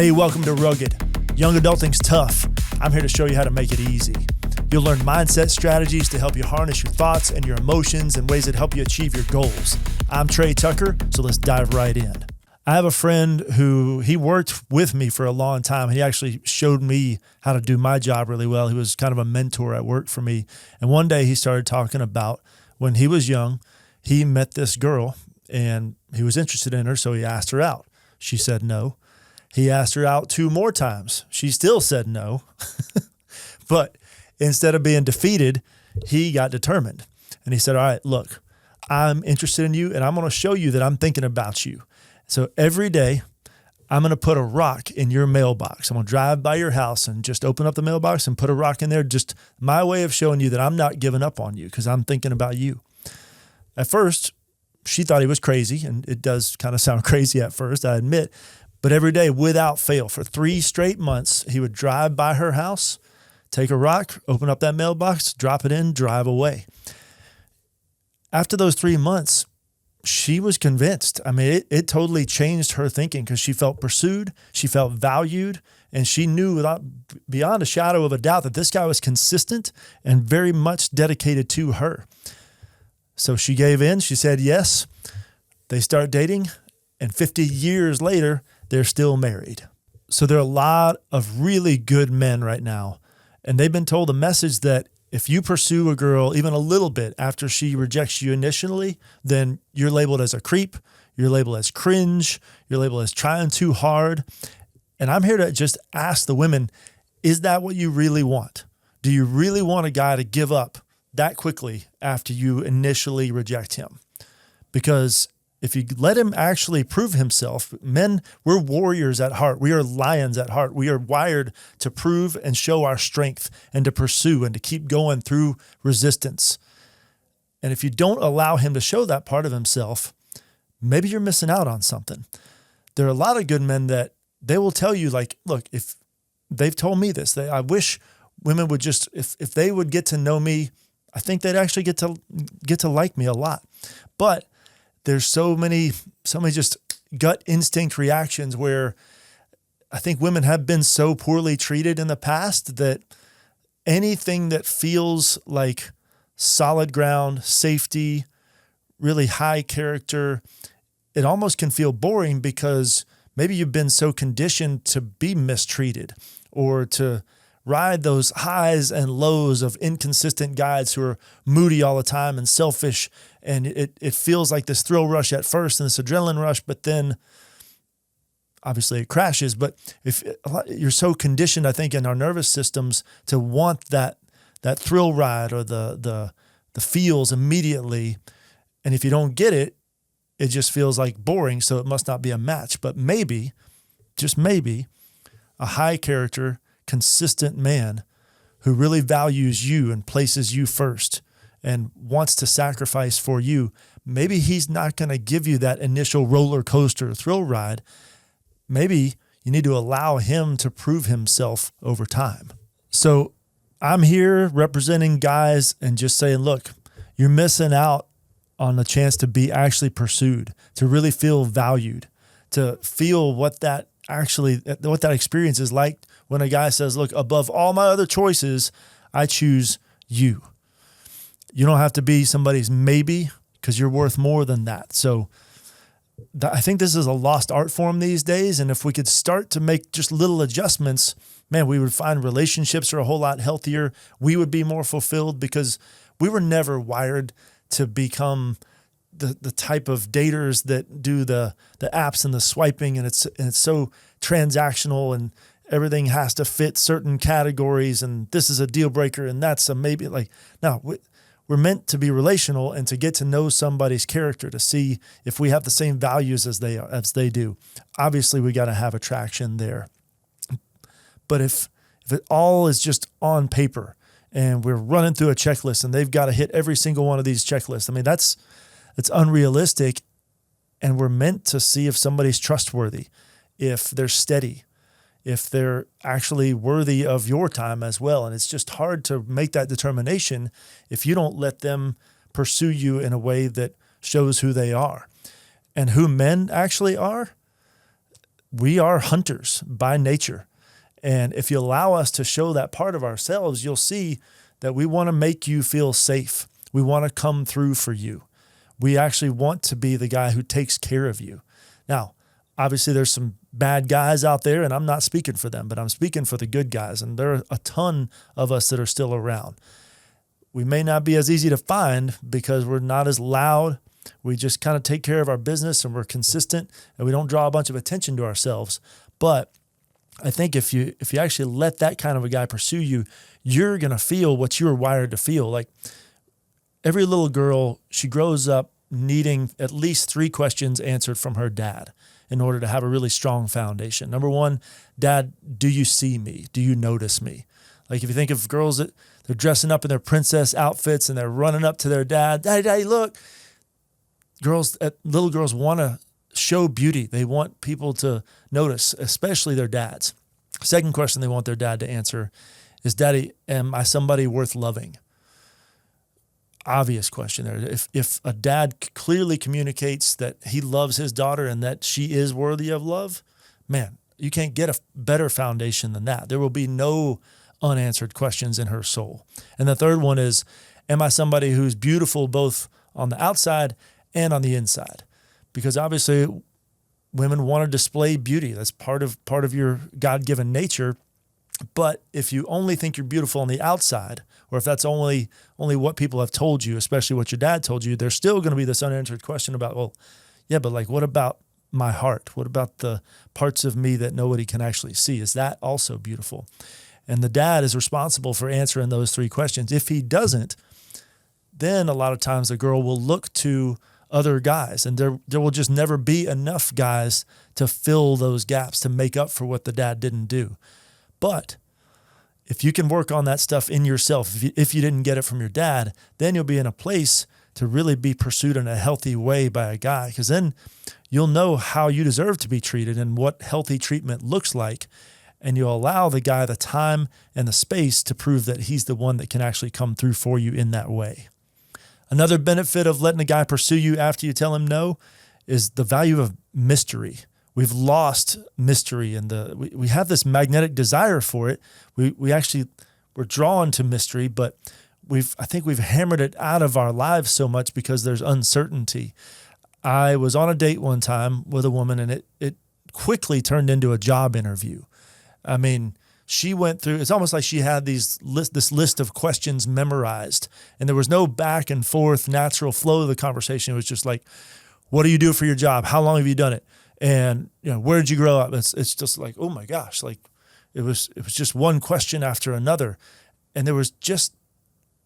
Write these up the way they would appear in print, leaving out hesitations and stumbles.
Hey, welcome to Rugged. Young adulting's tough. I'm here to show you how to make it easy. You'll learn mindset strategies to help you harness your thoughts and your emotions in ways that help you achieve your goals. I'm Trey Tucker, so let's dive right in. I have a friend who he worked with me for a long time. He actually showed me how to do my job really well. He was kind of a mentor at work for me. And one day he started talking about when he was young, he met this girl and he was interested in her, so he asked her out. She said no. He asked her out 2 more times. She still said no. But instead of being defeated, he got determined. And he said, all right, look, I'm interested in you and I'm going to show you that I'm thinking about you. So every day I'm going to put a rock in your mailbox. I'm going to drive by your house and just open up the mailbox and put a rock in there. Just my way of showing you that I'm not giving up on you because I'm thinking about you. At first, she thought he was crazy, and it does kind of sound crazy at first, I admit. But every day, without fail, for 3 straight months, he would drive by her house, take a rock, open up that mailbox, drop it in, drive away. After those 3 months, she was convinced. I mean, it totally changed her thinking because she felt pursued, she felt valued, and she knew beyond a shadow of a doubt that this guy was consistent and very much dedicated to her. So she gave in. She said yes. They start dating, and 50 years later, they're still married. So there are a lot of really good men right now, and they've been told a message that if you pursue a girl even a little bit after she rejects you initially, then you're labeled as a creep, you're labeled as cringe, you're labeled as trying too hard. And I'm here to just ask the women, is that what you really want? Do you really want a guy to give up that quickly after you initially reject him? Because if you let him actually prove himself, men, we're warriors at heart. We are lions at heart. We are wired to prove and show our strength and to pursue and to keep going through resistance. And if you don't allow him to show that part of himself, maybe you're missing out on something. There are a lot of good men that they will tell you, like, look, if they've told me this, I wish women would just, if they would get to know me, I think they'd actually get to like me a lot. But there's so many just gut instinct reactions where I think women have been so poorly treated in the past that anything that feels like solid ground, safety, really high character, it almost can feel boring because maybe you've been so conditioned to be mistreated or to ride those highs and lows of inconsistent guys who are moody all the time and selfish. And it feels like this thrill rush at first and this adrenaline rush, but then obviously it crashes. But if you're so conditioned, I think, in our nervous systems to want that thrill ride or the feels immediately. And if you don't get it, it just feels like boring. So it must not be a match. But maybe, just maybe, a high character, consistent man who really values you and places you first and wants to sacrifice for you, maybe he's not going to give you that initial roller coaster thrill ride. Maybe you need to allow him to prove himself over time. So I'm here representing guys and just saying, look, you're missing out on the chance to be actually pursued, to really feel valued, to feel what that experience is like when a guy says, look, above all my other choices, I choose you. You don't have to be somebody's maybe because you're worth more than that. So I think this is a lost art form these days. And if we could start to make just little adjustments, man, we would find relationships are a whole lot healthier. We would be more fulfilled because we were never wired to become the type of daters that do the apps and the swiping, and it's so transactional and everything has to fit certain categories and this is a deal breaker and that's a maybe. Like, no, we're meant to be relational and to get to know somebody's character, to see if we have the same values as they do. Obviously, we got to have attraction there. But if it all is just on paper and we're running through a checklist and they've got to hit every single one of these checklists, I mean, it's unrealistic. And we're meant to see if somebody's trustworthy, if they're steady, if they're actually worthy of your time as well. And it's just hard to make that determination if you don't let them pursue you in a way that shows who they are. And who men actually are, we are hunters by nature. And if you allow us to show that part of ourselves, you'll see that we want to make you feel safe. We want to come through for you. We actually want to be the guy who takes care of you. Now, obviously there's some bad guys out there, and I'm not speaking for them, but I'm speaking for the good guys. And there are a ton of us that are still around. We may not be as easy to find because we're not as loud. We just kind of take care of our business and we're consistent and we don't draw a bunch of attention to ourselves. But I think if you actually let that kind of a guy pursue you, you're going to feel what you were wired to feel. Like every little girl, she grows up needing at least 3 questions answered from her dad in order to have a really strong foundation. Number 1, Dad, do you see me? Do you notice me? Like if you think of girls that they're dressing up in their princess outfits and they're running up to their dad, Daddy, look. Little girls want to show beauty. They want people to notice, especially their dads. Second question they want their dad to answer is, Daddy, am I somebody worth loving? Obvious question there. If a dad clearly communicates that he loves his daughter and that she is worthy of love, man, you can't get a better foundation than that. There will be no unanswered questions in her soul. And the third one is, am I somebody who's beautiful both on the outside and on the inside? Because obviously women want to display beauty. That's part of your God-given nature. But if you only think you're beautiful on the outside, or if that's only what people have told you, especially what your dad told you, there's still going to be this unanswered question about, well, yeah, but like, what about my heart? What about the parts of me that nobody can actually see? Is that also beautiful? And the dad is responsible for answering those 3 questions. If he doesn't, then a lot of times the girl will look to other guys, and there will just never be enough guys to fill those gaps, to make up for what the dad didn't do. But if you can work on that stuff in yourself, if you didn't get it from your dad, then you'll be in a place to really be pursued in a healthy way by a guy, because then you'll know how you deserve to be treated and what healthy treatment looks like, and you'll allow the guy the time and the space to prove that he's the one that can actually come through for you in that way. Another benefit of letting a guy pursue you after you tell him no is the value of mystery. We've lost mystery, and we have this magnetic desire for it. We're drawn to mystery, but I think we've hammered it out of our lives so much because there's uncertainty. I was on a date one time with a woman, and it quickly turned into a job interview. I mean, she went through, it's almost like she had this list of questions memorized, and there was no back and forth natural flow of the conversation. It was just like, what do you do for your job? How long have you done it? And, where did you grow up? It's just like, oh my gosh, like it was just one question after another. And there was just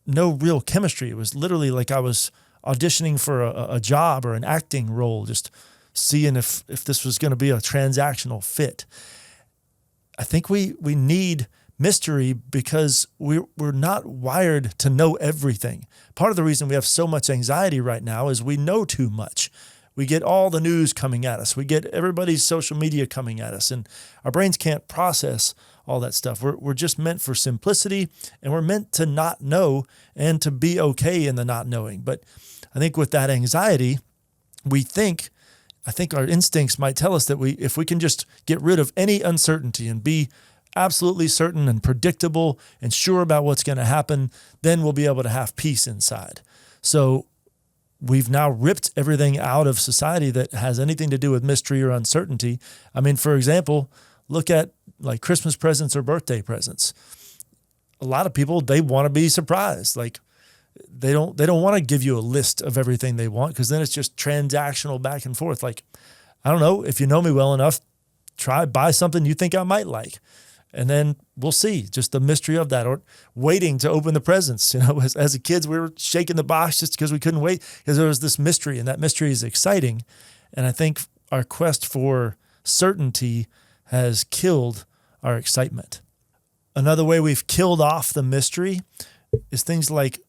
no real chemistry. It was literally like I was auditioning for a job or an acting role, just seeing if this was going to be a transactional fit. I think we need mystery because we're not wired to know everything. Part of the reason we have so much anxiety right now is we know too much. We get all the news coming at us. We get everybody's social media coming at us, and our brains can't process all that stuff. We're just meant for simplicity, and we're meant to not know and to be okay in the not knowing. But I think with that anxiety, I think our instincts might tell us that if we can just get rid of any uncertainty and be absolutely certain and predictable and sure about what's going to happen, then we'll be able to have peace inside. So we've now ripped everything out of society that has anything to do with mystery or uncertainty. I mean, for example, look at like Christmas presents or birthday presents. A lot of people, they want to be surprised. Like they don't want to give you a list of everything they want, because then it's just transactional back and forth. Like, I don't know, if you know me well enough, buy something you think I might like. And then we'll see, just the mystery of that, or waiting to open the presents. As kids, we were shaking the box just because we couldn't wait, because there was this mystery, and that mystery is exciting. And I think our quest for certainty has killed our excitement. Another way we've killed off the mystery is things like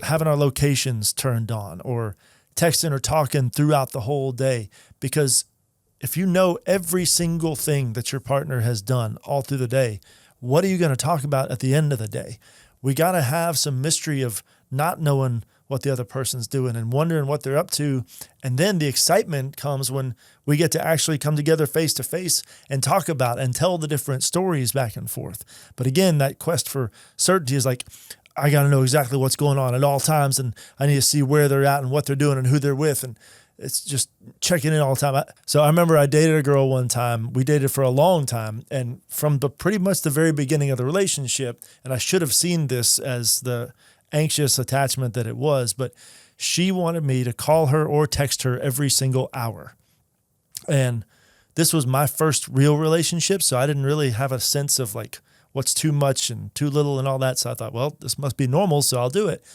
having our locations turned on, or texting or talking throughout the whole day. Because if you know every single thing that your partner has done all through the day, what are you going to talk about at the end of the day? We got to have some mystery of not knowing what the other person's doing and wondering what they're up to. And then the excitement comes when we get to actually come together face to face and talk about and tell the different stories back and forth. But again, that quest for certainty is like, I got to know exactly what's going on at all times, and I need to see where they're at and what they're doing and who they're with. And it's just checking in all the time. So I remember I dated a girl one time. We dated for a long time, and from pretty much the very beginning of the relationship, and I should have seen this as the anxious attachment that it was, but she wanted me to call her or text her every single hour. And this was my first real relationship, so I didn't really have a sense of like what's too much and too little and all that. So I thought, well, this must be normal, so I'll do it.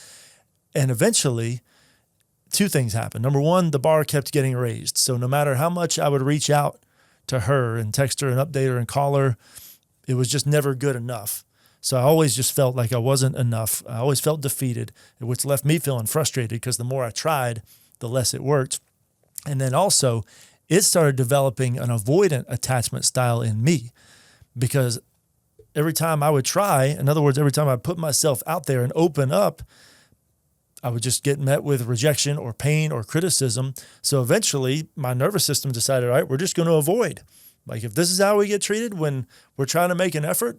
And eventually, two things happened. Number one, the bar kept getting raised. So no matter how much I would reach out to her and text her and update her and call her, it was just never good enough. So I always just felt like I wasn't enough. I always felt defeated, which left me feeling frustrated because the more I tried, the less it worked. And then also, it started developing an avoidant attachment style in me, because every time I would try, in other words, every time I put myself out there and open up, I would just get met with rejection or pain or criticism. So eventually my nervous system decided, all right, we're just going to avoid. Like if this is how we get treated when we're trying to make an effort,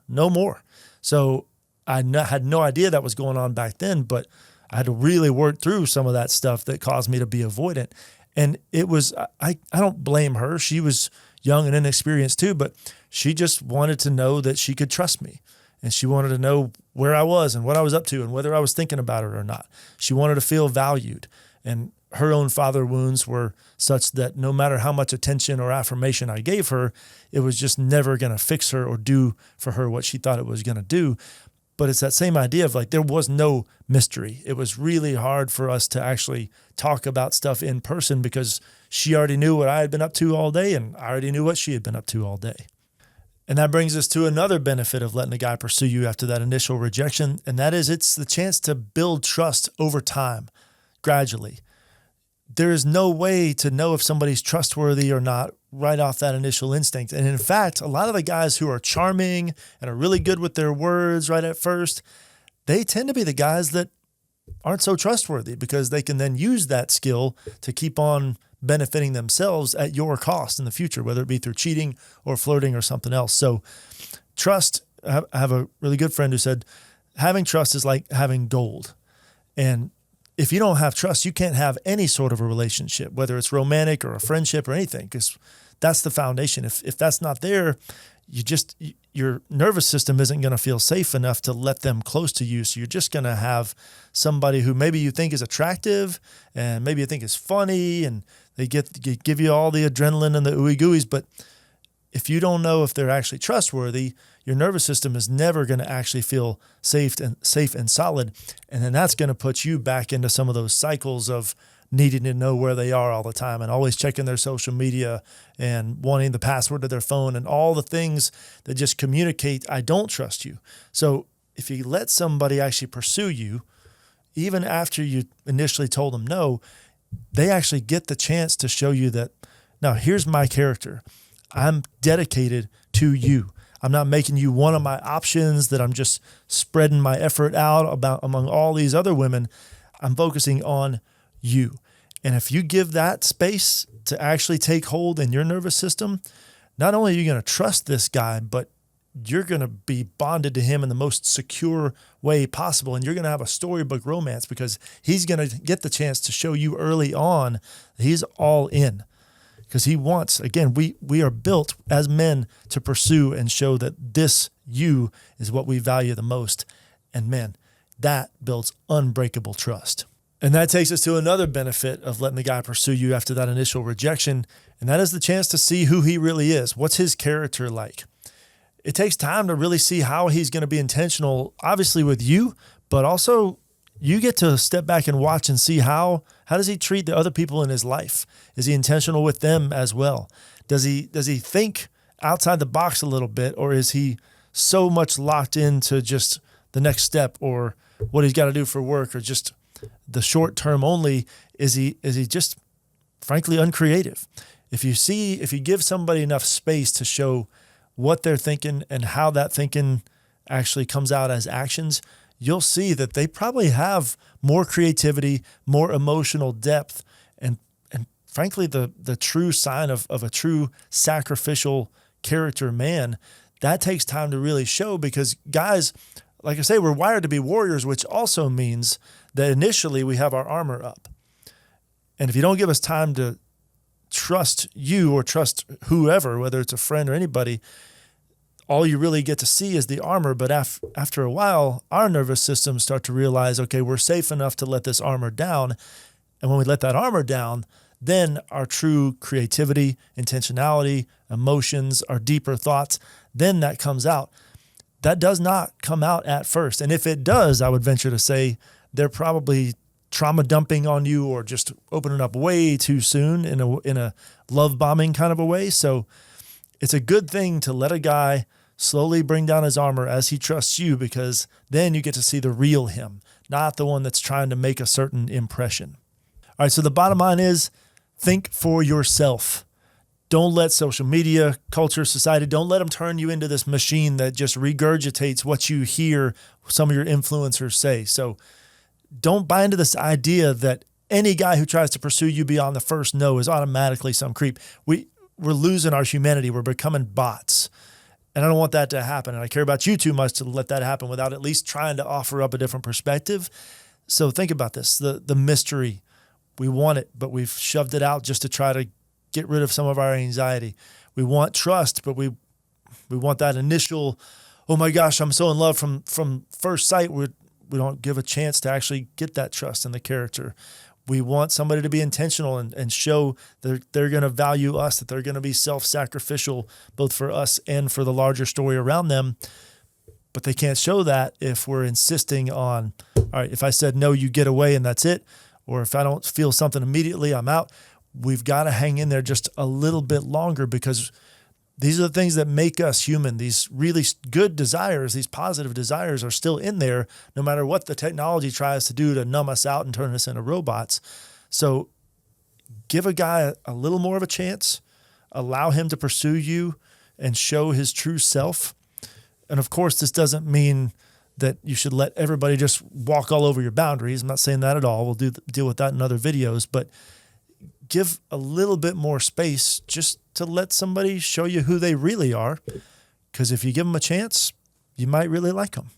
no more. So I had no idea that was going on back then, but I had to really work through some of that stuff that caused me to be avoidant. And it was, I don't blame her. She was young and inexperienced too, but she just wanted to know that she could trust me. And she wanted to know where I was and what I was up to and whether I was thinking about her or not. She wanted to feel valued. And her own father wounds were such that no matter how much attention or affirmation I gave her, it was just never going to fix her or do for her what she thought it was going to do. But it's that same idea of like, there was no mystery. It was really hard for us to actually talk about stuff in person because she already knew what I had been up to all day and I already knew what she had been up to all day. And that brings us to another benefit of letting a guy pursue you after that initial rejection. And that is it's the chance to build trust over time, gradually. There is no way to know if somebody's trustworthy or not right off that initial instinct. And in fact, a lot of the guys who are charming and are really good with their words right at first, they tend to be the guys that aren't so trustworthy because they can then use that skill to keep on benefiting themselves at your cost in the future, whether it be through cheating or flirting or something else. So trust, I have a really good friend who said, having trust is like having gold. And if you don't have trust, you can't have any sort of a relationship, whether it's romantic or a friendship or anything, because that's the foundation. If that's not there, your nervous system isn't going to feel safe enough to let them close to you. So you're just going to have somebody who maybe you think is attractive and maybe you think is funny and they give you all the adrenaline and the ooey gooeys. But if you don't know if they're actually trustworthy, your nervous system is never going to actually feel safe and solid. And then that's going to put you back into some of those cycles of needing to know where they are all the time and always checking their social media and wanting the password to their phone and all the things that just communicate, I don't trust you. So if you let somebody actually pursue you, even after you initially told them no, they actually get the chance to show you that, now here's my character. I'm dedicated to you. I'm not making you one of my options that I'm just spreading my effort out about among all these other women. I'm focusing on you. And if you give that space to actually take hold in your nervous system, not only are you going to trust this guy, but you're going to be bonded to him in the most secure way possible. And you're going to have a storybook romance because he's going to get the chance to show you early on that he's all in. Because he wants, again, we are built as men to pursue and show that this you is what we value the most. And man, that builds unbreakable trust. And that takes us to another benefit of letting the guy pursue you after that initial rejection. And that is the chance to see who he really is. What's his character like? It takes time to really see how he's going to be intentional, obviously with you, but also you get to step back and watch and see how does he treat the other people in his life? Is he intentional with them as well? Does he think outside the box a little bit, or is he so much locked into just the next step or what he's got to do for work or just the short term only? Is he just frankly uncreative? If you give somebody enough space to show what they're thinking and how that thinking actually comes out as actions, you'll see that they probably have more creativity, more emotional depth, and frankly, the true sign of a true sacrificial character man. That takes time to really show, because guys, like I say, we're wired to be warriors, which also means that initially we have our armor up. And if you don't give us time to trust you or trust whoever, whether it's a friend or anybody, all you really get to see is the armor. But after a while, our nervous systems start to realize, okay, we're safe enough to let this armor down. And when we let that armor down, then our true creativity, intentionality, emotions, our deeper thoughts, then that comes out. That does not come out at first. And if it does, I would venture to say they're probably trauma dumping on you or just opening up way too soon in a love bombing kind of a way. So it's a good thing to let a guy slowly bring down his armor as he trusts you, because then you get to see the real him, not the one that's trying to make a certain impression. All right, so the bottom line is, think for yourself. Don't let social media, culture, society, don't let them turn you into this machine that just regurgitates what you hear some of your influencers say. So don't buy into this idea that any guy who tries to pursue you beyond the first no is automatically some creep. We're losing our humanity. We're becoming bots. And I don't want that to happen. And I care about you too much to let that happen without at least trying to offer up a different perspective. So think about this, the mystery. We want it, but we've shoved it out just to try to get rid of some of our anxiety. We want trust, but we want that initial, oh my gosh, I'm so in love from first sight. We don't give a chance to actually get that trust in the character. We want somebody to be intentional and show that they're going to value us, that they're going to be self-sacrificial, both for us and for the larger story around them. But they can't show that if we're insisting on, all right, if I said no, you get away and that's it. Or if I don't feel something immediately, I'm out. We've got to hang in there just a little bit longer, because these are the things that make us human. These really good desires, these positive desires are still in there, no matter what the technology tries to do to numb us out and turn us into robots. So give a guy a little more of a chance, allow him to pursue you and show his true self. And of course, this doesn't mean that you should let everybody just walk all over your boundaries. I'm not saying that at all. We'll deal with that in other videos, but give a little bit more space just to let somebody show you who they really are. Because if you give them a chance, you might really like them.